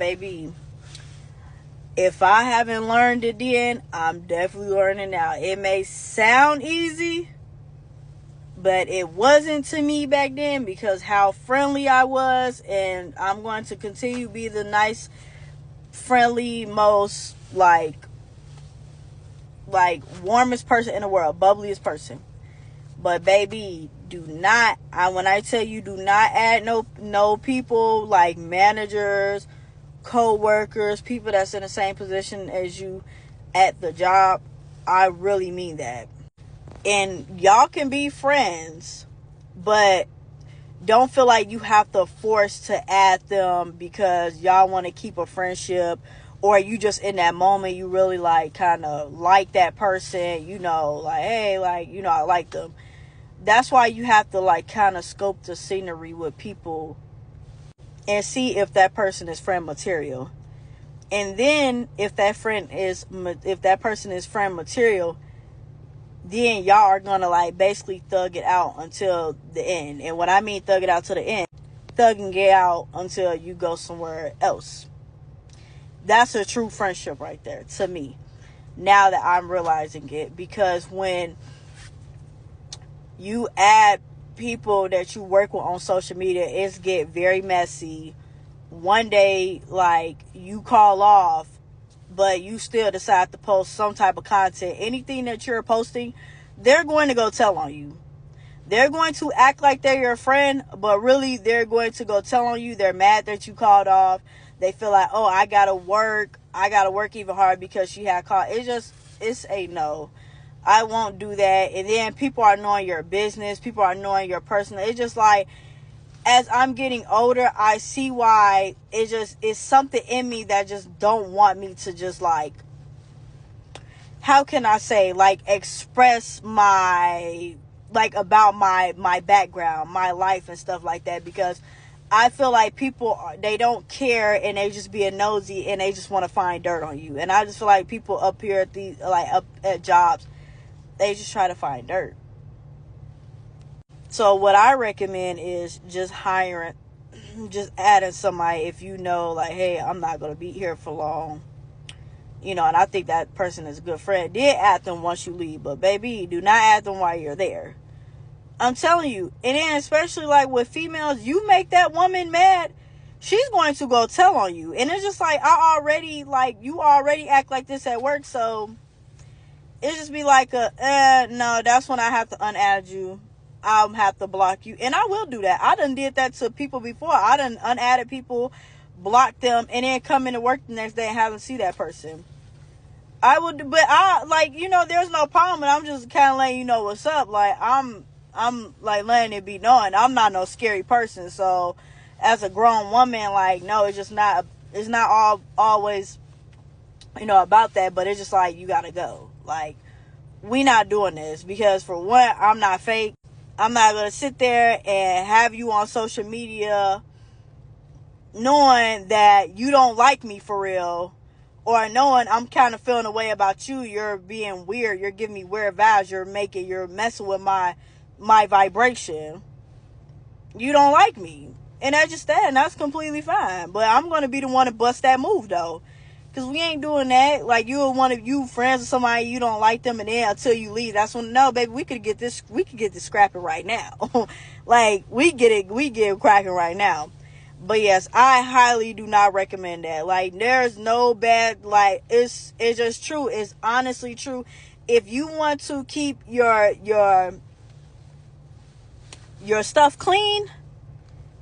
baby, if I haven't learned it then, I'm definitely learning now. It may sound easy, but it wasn't to me back then because how friendly I was, and I'm going to continue to be the nice, friendly, most like warmest person in the world, bubbliest person. But baby, do not, when I tell you, do not add no people like managers, co-workers, people that's in the same position as you at the job. I really mean that. And y'all can be friends, but don't feel like you have to force to add them because y'all want to keep a friendship, or you just in that moment you really like kind of like that person, you know, like, hey, like, you know, I like them. That's why you have to like kind of scope the scenery with people and see if that person is friend material. And then if that person is friend material, then y'all are gonna like basically thug it out until the end. And when I mean thug it out to the end, thugging it out until you go somewhere else. That's a true friendship right there to me, now that I'm realizing it. Because when you add people that you work with on social media, it's get very messy. One day, like, you call off, but you still decide to post some type of content. Anything that you're posting, they're going to go tell on you. They're going to act like they're your friend, but really they're going to go tell on you. They're mad that you called off. They feel like, oh, I gotta work even hard because she had called. It's a no. I won't do that. And then people are knowing your business. People are knowing your personal. It's just like, as I'm getting older, I see why it's something in me that just don't want me to just like, how can I say, like, express my, like, about my background, my life and stuff like that, because I feel like people, they don't care and they just being nosy and they just want to find dirt on you. And I just feel like people up here at up at jobs, they just try to find dirt. So what I recommend is just adding somebody if you know, like, hey, I'm not going to be here for long. You know, and I think that person is a good friend. Did add them once you leave, but baby, do not add them while you're there. I'm telling you. And then especially like with females, you make that woman mad, she's going to go tell on you. And it's just like, you already act like this at work, so it just be like no, that's when I have to unadd you. I'll have to block you. And I will do that. I done did that to people before. I done unadded people, blocked them, and then come into work the next day and haven't seen that person. I would, but I, like, you know, there's no problem, and I'm just kind of letting you know what's up. Like, I'm like letting it be known. I'm not no scary person, so as a grown woman, like, no, it's not always, you know, about that, but it's just like, you gotta go. Like, we not doing this, because for one, I'm not fake. I'm not gonna sit there and have you on social media knowing that you don't like me for real, or knowing I'm kind of feeling a way about you. You're being weird. You're giving me weird vibes. You're messing with my vibration. You don't like me. And that's just that. And that's completely fine. But I'm going to be the one to bust that move, though. Because we ain't doing that. Like, you friends with somebody, you don't like them, and then until you leave, that's when, no, baby, we could get this scrapping right now. Like, we get it cracking right now. But yes, I highly do not recommend that. Like, there's no bad, like, it's just true. It's honestly true. If you want to keep your stuff clean,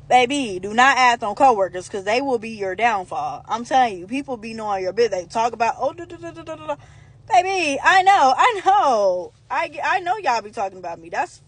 baby, do not add on coworkers, because they will be your downfall. I'm telling you, people be knowing your business. They talk about, baby, I know. I know y'all be talking about me. That's